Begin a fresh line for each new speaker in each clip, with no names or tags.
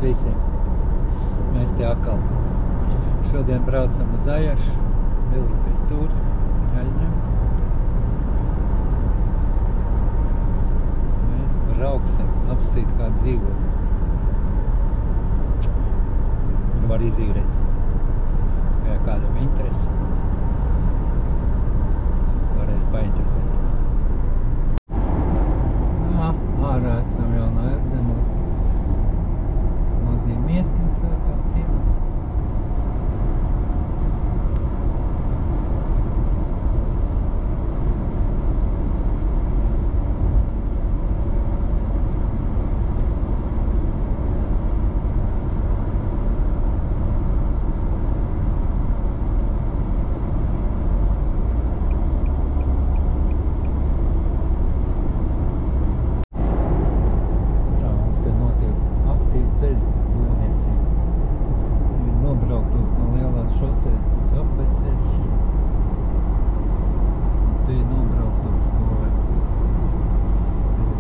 visiem! Mēs te atkal šodien braucam uz Ajašu, vilki pēc stūras, aizņemt. Mēs brauksim apstīt kā dzīvokli, kur var izīrēt, ja kādam interesi, varēs painteresēties. Ārā esam jau no Erdemu. Mazie miestiņi sākās dzīvot.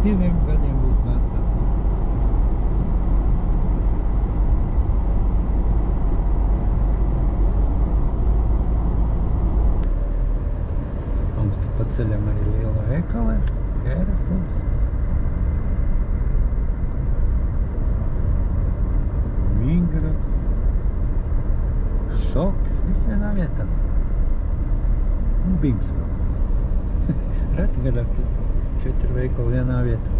Diviem gadiem būs gatavs. Mums te pa ceļam arī liela veikala, Kērefurs. Migros, Šoks, viss vienā vietā. Un Bigs vēl. Reti gadās, ka 4 veikali vienā vietā.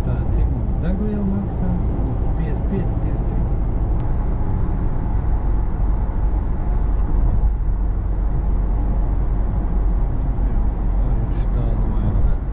Tā, cik mums degviela maksā? 55,23. Paruši tālu vai redz.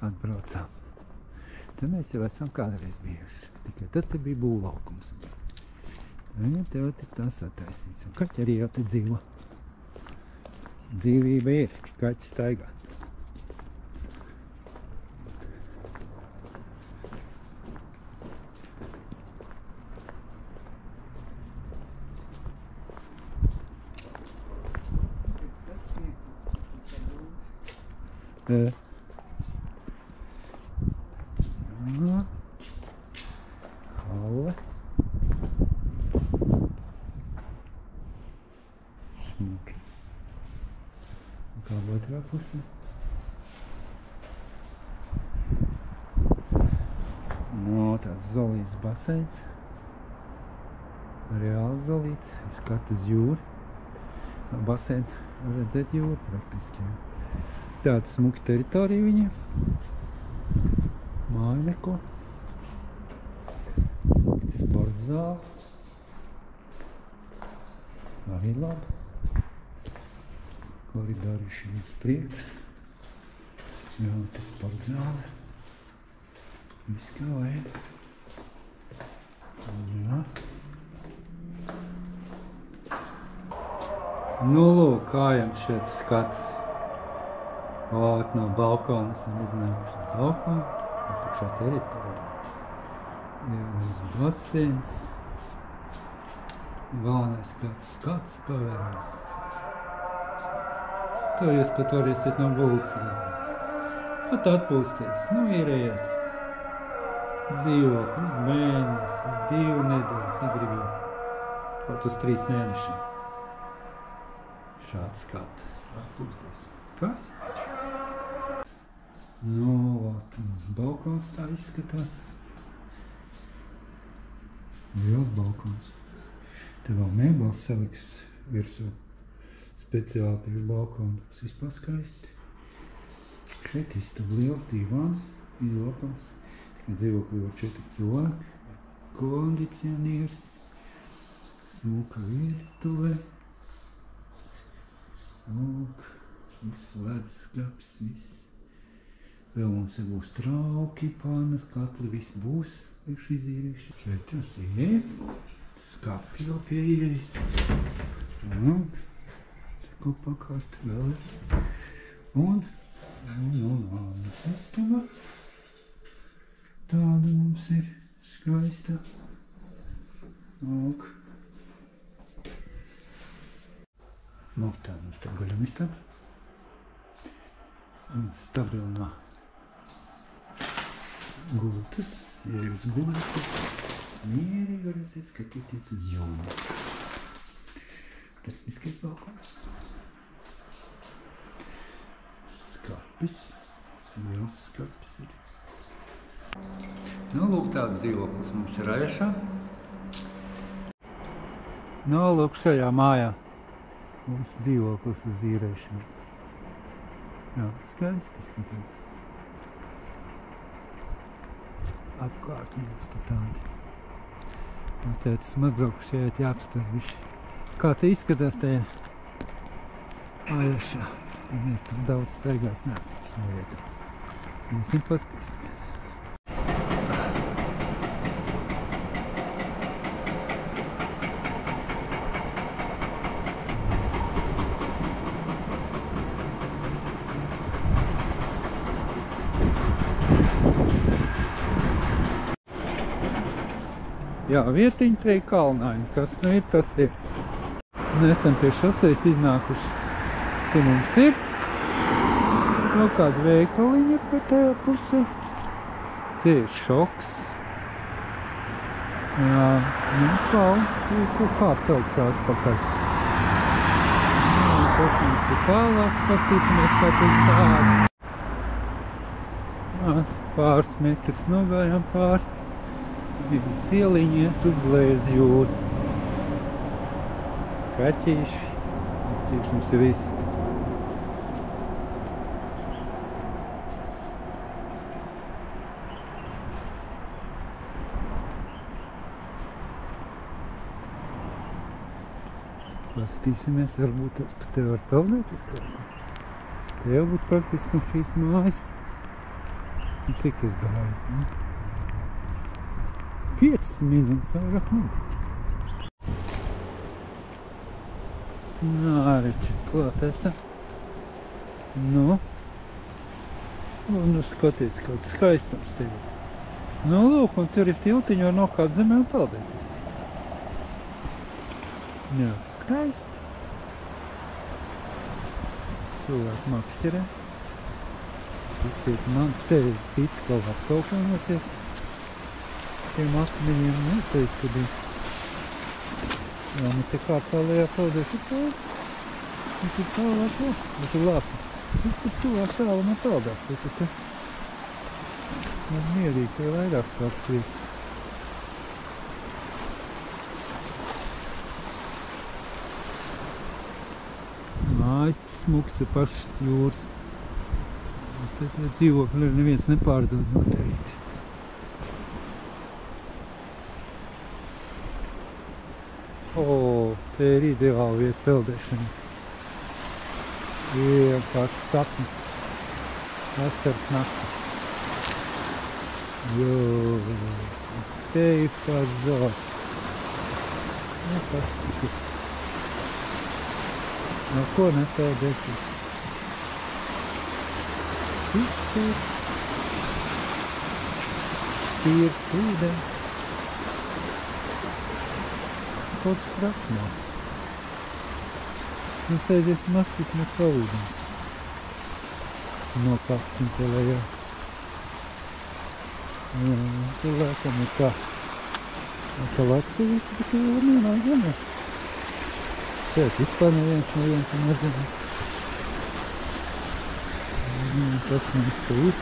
Atbraucām. Te mēs jau esam kādreiz bijuši. Tikai tad te bija būvlaukums. Ja tev te tas attaisīts. Un kaķi arī jau te dzīvo. Dzīvība ir. Kaķi staigā. Halle. Šmuki. Un kā otrā pusē? No, tāds zolīts baseins. Reāls zolīts. Skatu uz jūru. Baseins var redzēt jūru praktiski. Tāds smuki teritorija viņiem. Māja neko. Sportzāle. Arī labi. Koridoriši uz priekšu. Jā, te sportzāle. Viss kā vajag. Jā. Nu, lūk, kājam šeit skats. Vāt no balkona esam iznākuši uz balkonu. Apakšā teritorija. Jā, uz baseins. Galvenais kāds skats pavērās. To jūs pat varēsiet no gultas redzēt. Pat atpūsties. Nu, ierējiet. dzīvoklis, mēnesis, 2 nedēļas, cik gribi kaut uz 3 mēnešiem. Šāds skats atpūsties. Skaisti taču. Nu, vat, balkons tā izskatās. Liels balkons. Te vēl mēbeles saliks virsū. Speciāli priekš balkona. Tas vispār skaisti. Šeit istaba liels divāns, izlokams. Tikai dzīvoklī var 4 cilvēki. Kondicionieris. Smuka virtuve. Lūk, viss ledusskapis, viss. Vēl mums būs trauki, panas, katli, viss būs priekš izīrīši. Šeit tas ir. Skapi jau pie ieejas. Ko pakārt vēl ir. Un istaba. Tāda mums ir skaista. Lūk. Nu, tā mums tā guļamistaba. Un stabilnā gultas, ja jūs gulēsiet, mierīgi varēsiet skatīties uz jūmu. Tehniskais balkons. Skapis, liels skapis ir. Nu, lūk, tāds dzīvoklis mums ir Aešā. Nu, lūk, šajā mājā mums dzīvoklis uz īrēšanu. Jā, skaisti skatās. Apkārt mums te tādi. Un tētis atbrauku šeit jāapstās bišķi. Kā te izskatās tajā Aešā. Tad mēs tam daudz staigās neesam šajā vietā. Mēs paskatīsimies. Jā, vietiņi te ir kalnaini, kas nu ir, tas ir. Nesam pie šosejas iznākuši. Te mums ir. Vēl kāda veikaliņa ir par tajā pusē. Te ir šoks. Jā, nu kalns, ko kāpt augšā atpakaļ. Tas mums ir tālāk, pastīsimies kā tur tādi. Jā, pāris metrus nogājām pāri. Viens ieliņi iet uz leju jūru. Kaķīši. Kaķīši mums ir visi. Pastīsimies, varbūt tas pat te var peldēties kaut ko. Te jau būtu praktiski no šīs mājas. Un cik es gāju? 5 minūtes vairāk nav. Arī čit klāt esam. Nu, skaties, kāds skaistums te ir. Nu, lūk, un tur ir tiltiņi, var nokāpt zemē un peldēties. Jā, tas skaisti. Cilvēki makšķerē. Ticiet man, te es ticu, ka var kaut kā notiek. Tiem akmeņiem noteikti bija. Jā, nu te kā tālējā peldēs ir tālāk. Un tur tālāk vēl. Bet ir lāpi. Tur cilvēki tālu man peldās. Tur te man mierīgi, te vairāk tāds vietas. Mājas smuks ir pašas jūras. Te dzīvokļi arī neviens nepārdod noteikti. O, te ir ideāla vieta peldēšana. Vienkārši sapnis. Vasaras nakti. Te ir kāds zelts. Paskatīt. No ko nepeldēties? Super. Tīrs ūdens. Kaut krasnā. Nu, sēdēsim apstīsimies pa ūdens. Nokāpsim te lejā. Jā, tur laikam ir tā. Tā Latvijas, bet tur vēl vienā gan. Šeit vispār neviens to nezinu. Tas mums te ir.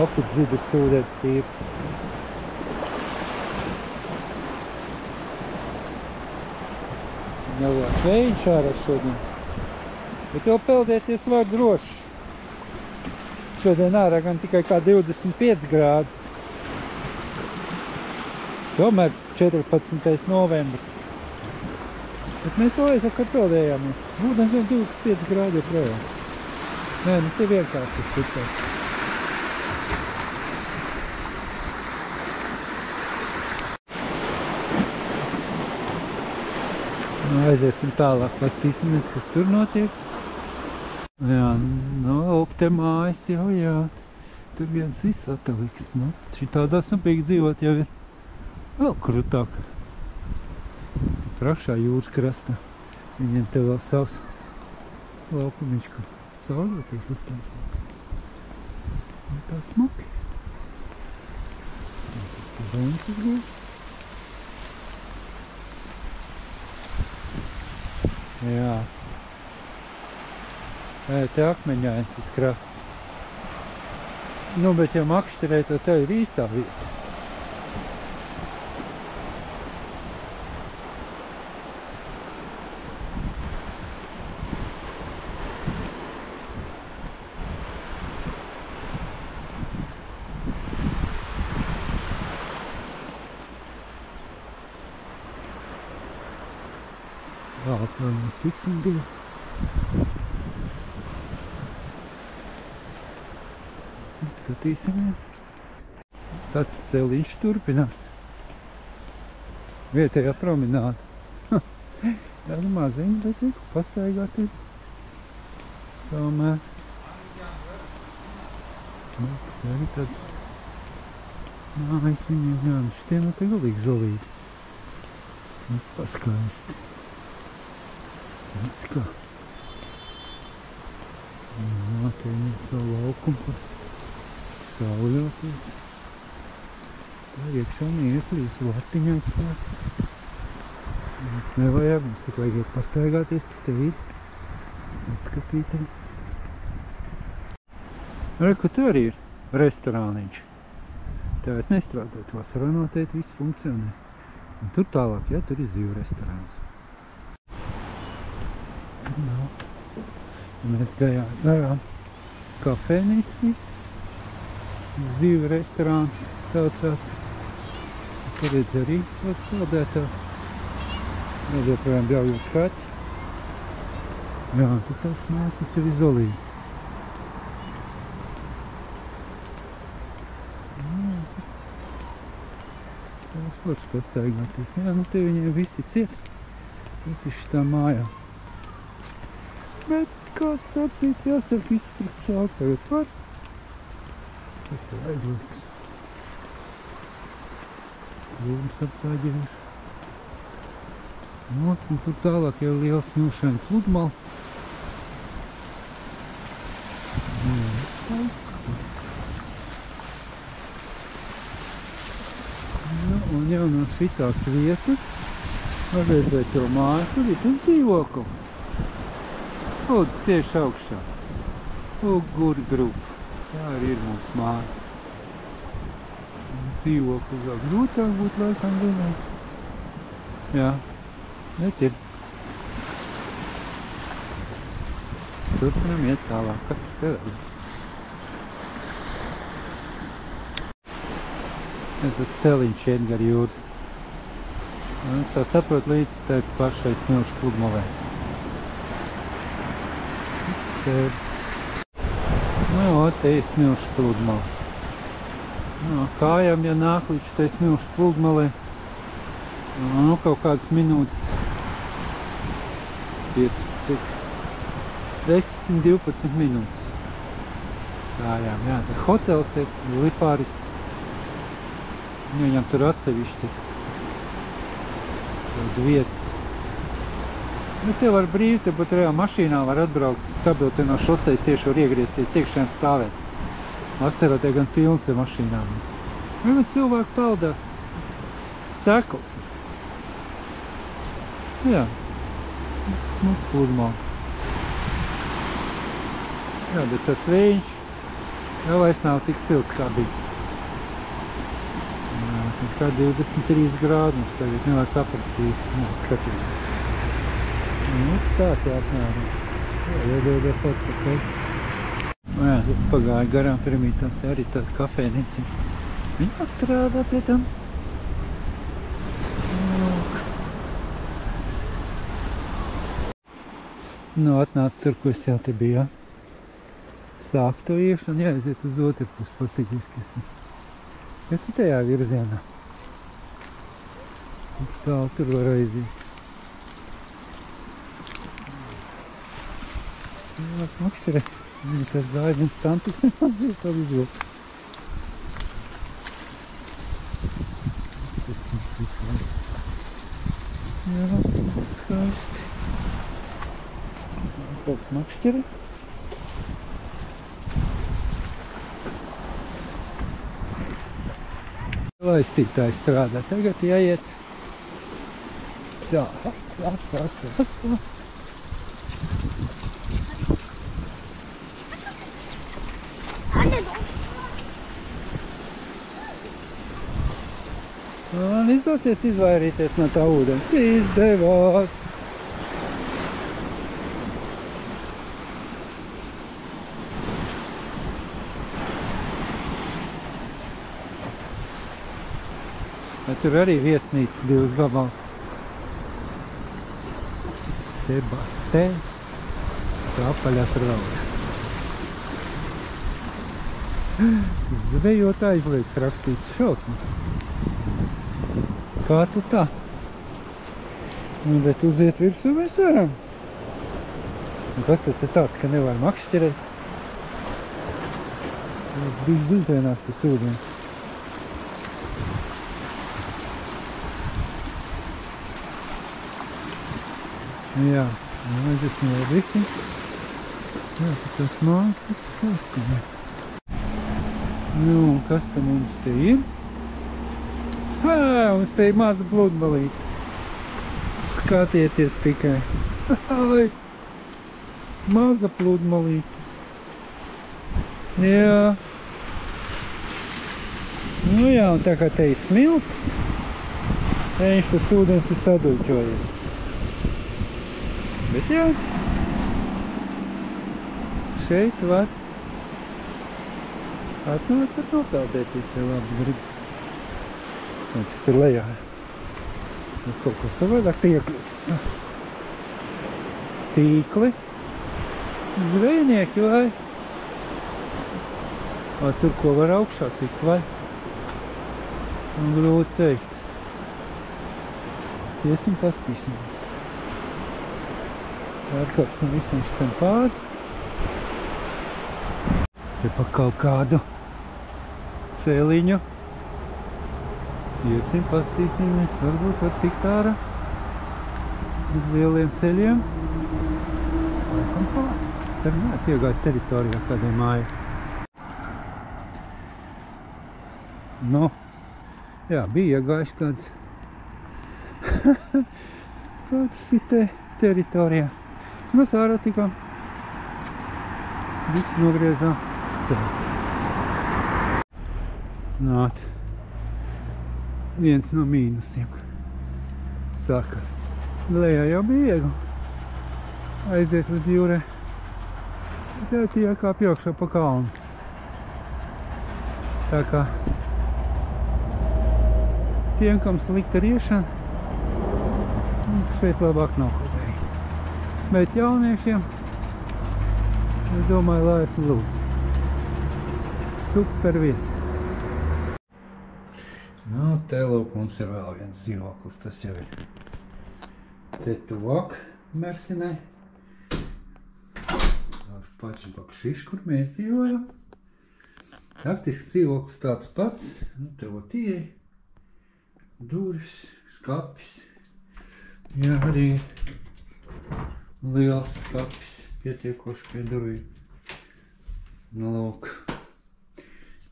Aput zidrs ūdens tīrs. Nelās vējš ārā šodien. Bet jau peldēties var droši. Šodien ārā gan tikai kā 25 grādi. Tomēr 14. novembris. Bet mēs vēl aizvakar peldējāmies. Ūdens jau 25 grādi joprojām. Nē, nu te vienkārši tas tikās. Aiziesim tālāk, pastīsimies, kas tur notiek. Jā, no Augte mājas jau, jā. Tur viens viss ataliks. Nu, šitādā sapīgi dzīvot jau ir vēl krutāk. Prakšā jūras krastā. Viņiem te vēl savs laukumiņš, kur sauļoties uztaisīts. Un tā smuki. Tā baņas uzgūst. Jā. Te akmeņains tas krasts. Nu, bet ja makšķerē, to te ir īstā vieta. Tā mēs tiksim divi. Skatīsimies. Tāds celiņš turpinās. Vietējā promenāda. Tāda maziņa, bet ir pastaigāties. Tomēr. Smuks, arī tāds mājas viņiem, jā, šitiem te galīgi zolīti. Viss paskaisti. Redz kā. Jā, te ir savu laukumu, kur sauļoties. Tā iekšā neiekļūs vartiņās slēgt. Mums nevajag, mums tik vajag pastaigāties pēc te ir. Atskatīties. Reku, tur arī ir restorāniņš. Tagad nestrādāt, vasarā noteikti viss funkcionē. Un tur tālāk, jā, tur ir zīvu restorāns. No. Mēs gājām garām kafēnīci. Zīve restorāns saucās. Tur redz arī savs peldētājs. Vēl joprojām bļaujoši kaķi. Jā, tur tās māsas ir izolīti. Tās var pastaigāties. Jā, nu te viņiem visi ciet. Visi šitā mājā. Bet, kā sacīt, jāsaka, izprat sāk tagad var. Tas tev aizliks. Lūmas apsāģējuši. Nu, un tur tālāk jau liels milšaini pludmali. Nu, un jau no šitās vietas var redzēt to māju, kur ir tur dzīvoklis. Lūdzu, tieši augšā. Uguri grupa. Tā arī ir mums māja. Dzīvoklis vēl grūtāk būt laikam vienai. Jā, net ir. Turpinam iet tālāk. Kas tev ir? Tas celiņš iet gar jūras. Es tā saprotu līdz tai pašai smilšu pludmalē. Nu, te ir smilšu pludmale. Nu, kājām, ja nāk līdz tai smilšu pludmalē, nu, kaut kādas minūtes, 10-12 minūtes. Kājām, jā, tad hotels ir Lipāris. Viņam tur atsevišķi ir vietas. Nu, te var brīvi, te būtu reāli mašīnā var atbraukt stabilti no šoseis, tieši var iegriezties iekšēm stāvēt. Vasarā te gan pilns ar mašīnām. Vienmēr cilvēki peldās. Sekls. Jā. Smuka pludmale. Jā, bet tas vējš jau vairs nav tik silts, kā bija. Jā, kā 23 grādi mums tagad nevar saprast īsti, skatīt. Nu, tā apmēram. Iedodies atpakaļ. Jā, pagāja garām piramītās, arī tāda kafēnici. Viņa strādā pie tam. Nu, atnāc tur, ko es jau te biju. Sāk to iekšanu, jāaiziet uz otru pusi pastiķiski. Es ir tajā virzienā. Cik tālu tur var aiziet. Cilvēki makšķere. Viņi tas gāja viens tantiks, es mazliet to izvilku. Jā, skaisti. Pēc makšķere. Laistītāji strādā. Tagad jāiet tā. Man izdosies izvairīties no tā ūdens. Izdevās! Tur arī viesnīcas divas gabals. Sebastē. Tā apaļā trauja. Zvejot aizliegts rakstīts šausmas. Kā tu tā? Nu, bet uziet virsū mēs varam. Un kas tad tāds, ka nevar makšķerēt? Es biju dziļtenāks tas ūdens. Jā, aiziesim vēl bišķi. Jā, tad tas māsas skaistībā. Nu, kas te mums te ir? Hā, mums te ir maza pludmalīte. Skatieties tikai. Ai, maza pludmalīte. Jā. Nu jā, un tā kā te ir smilts, tas ūdens ir saduļķojies. Bet jā, šeit var atnākt ar nopeldēties, ja labi grib. Kas tur lejā. Kaut ko savādāk tiekļūt. Tīkli. Zvejnieki vai? Vai tur ko var augšā tikt vai? Un grūti teikt. Iesim pastīsimies. Atkāpsim visiem šitiem pāri. Te pa kaut kādu cēliņu. Iesim, pastīsimies, varbūt var tikt ārā uz lieliem ceļiem. Laikam pāri. Es iegāju teritorijā kādai māju. Nu, jā, bija iegājuši kāds kāds sitē teritorijā. Mēs ārā tikām visu nogriezām ceļu. Nāt. Viens no mīnusiem. Sākās. Lejā jau bija viegli. Aiziet līdz jūrē. Tā jākāp iekšā pa kalnu. Tā kā tiem, kam slikta riešana, šeit labāk nav ko darīt. Bet jauniešiem, es domāju, laipni lūdzu. Super vieta. Nu, te lūk, mums ir vēl viens dzīvoklis, tas jau ir te tuvāk Mersinai. Pačbakšiš, kur mēs dzīvojam. Praktiski dzīvoklis tāds pats, nu, te ot ieeja, durvis, skapis. Jā, arī Liels skapis, pietiekoši pie durvīm. Nu, lūk,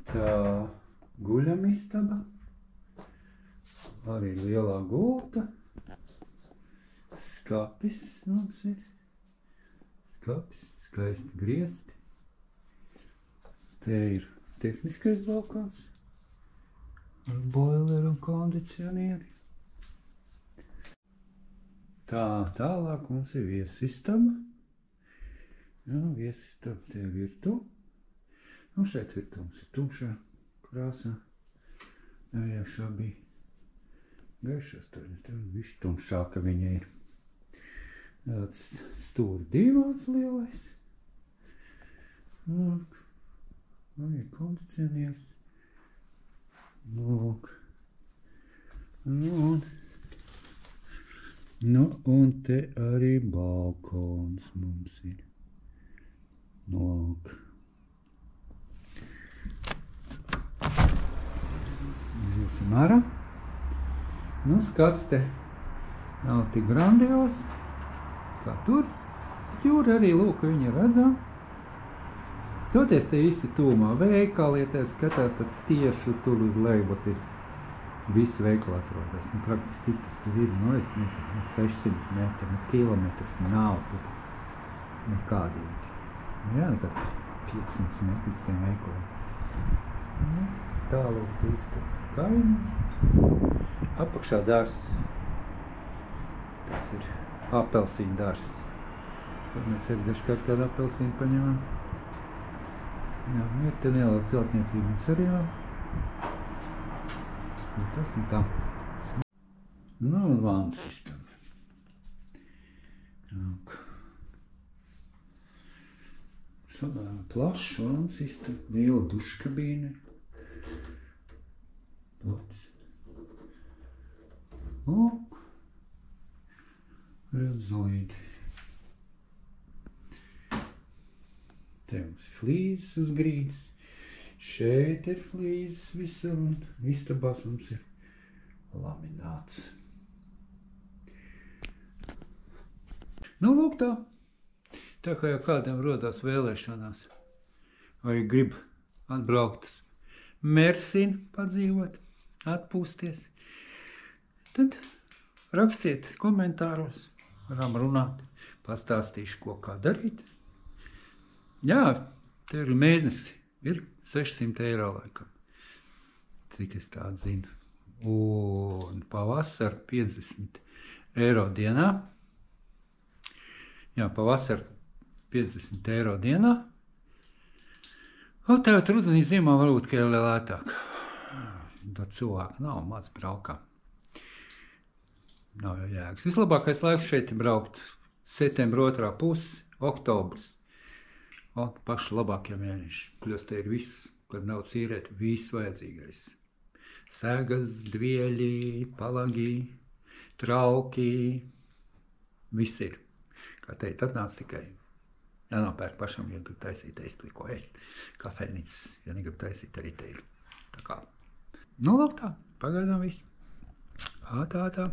tā guļamistaba, arī lielā gulta, skapis mums ir, skapis, skaisti griezti. Te ir tehniskais balkons ar boileru un kondicionieri. Tā, tālāk mums ir viesistaba. Jā, viesistaba, te ir virtuve. Nu, šeit virtuve mums ir tumšā krāsā. Iekšā bija gaišās tādas, te bišķi tumšāka viņa ir. Tāds stūra divāns lielais. Lūk, ir kondicionieris. Lūk. Un te arī balkons mums ir. Lūk. Iesim ārā. Nu, skats te nav tik grandios, kā tur. Bet jūra arī, lūk, viņa redzam. Toties te visi tūmā veikali, ja te skatās, tad tieši tur uz leju, bet ir visi veikali atrodas. Nu, praktiski cik tas tur ir, nu, es nezinu, 600 metri, nu, kilometrs nav tur nekādīgi. Nu, jā, nekā 500 metri līdz tiem veikaliem. Nu, tālūk te izstāst kaimiņš. Apakšā dārs. Tas ir apelsīnu dārs. Tad mēs arī dažkārt kādu apelsīnu paņemam. Jā, ir te neliela celtniecība mums arī vēl. Tas un tā. Nu, un vannas istaba. Plašs vannas istaba, liela duškabīne. Plats. Lūk. Redzolīti. Te mums ir flīzes uz grīdas. Šeit ir flīzes visur un istabās mums ir lamināts. Nu, lūk tā. Tā kā jau kādam rodās vēlēšanās vai grib atbraukt uz Mersinu padzīvot, atpūsties, tad rakstiet komentāros, varam runāt, pastāstīšu, ko kā darīt. Jā, te ir mēnesi, ir 600 eiro laikam, cik es tādu zinu. Un pavasar 50 eiro dienā. Jā, pavasar 50 eiro dienā. Un tagad rudenī ziemā varbūt, ka ir lētāk. Tad cilvēku nav maz braukā. Nav jau jēgas. Vislabākais laiks šeit ir braukt septembra otrā pusi, oktobrs. Paši labākie mēneši. Kļūst te ir viss, kad nav cīrēt, viss vajadzīgais. Segas, dvieļi, palagi, trauki, viss ir. Kā teikt, atnāc tikai. Jānopērk pašam, ja grib taisīt ēst, ko ēst. Kafēnītes, ja negrib taisīt, arī te ir. Tā kā. Nu, lūk tā, pagaidām viss. Tā.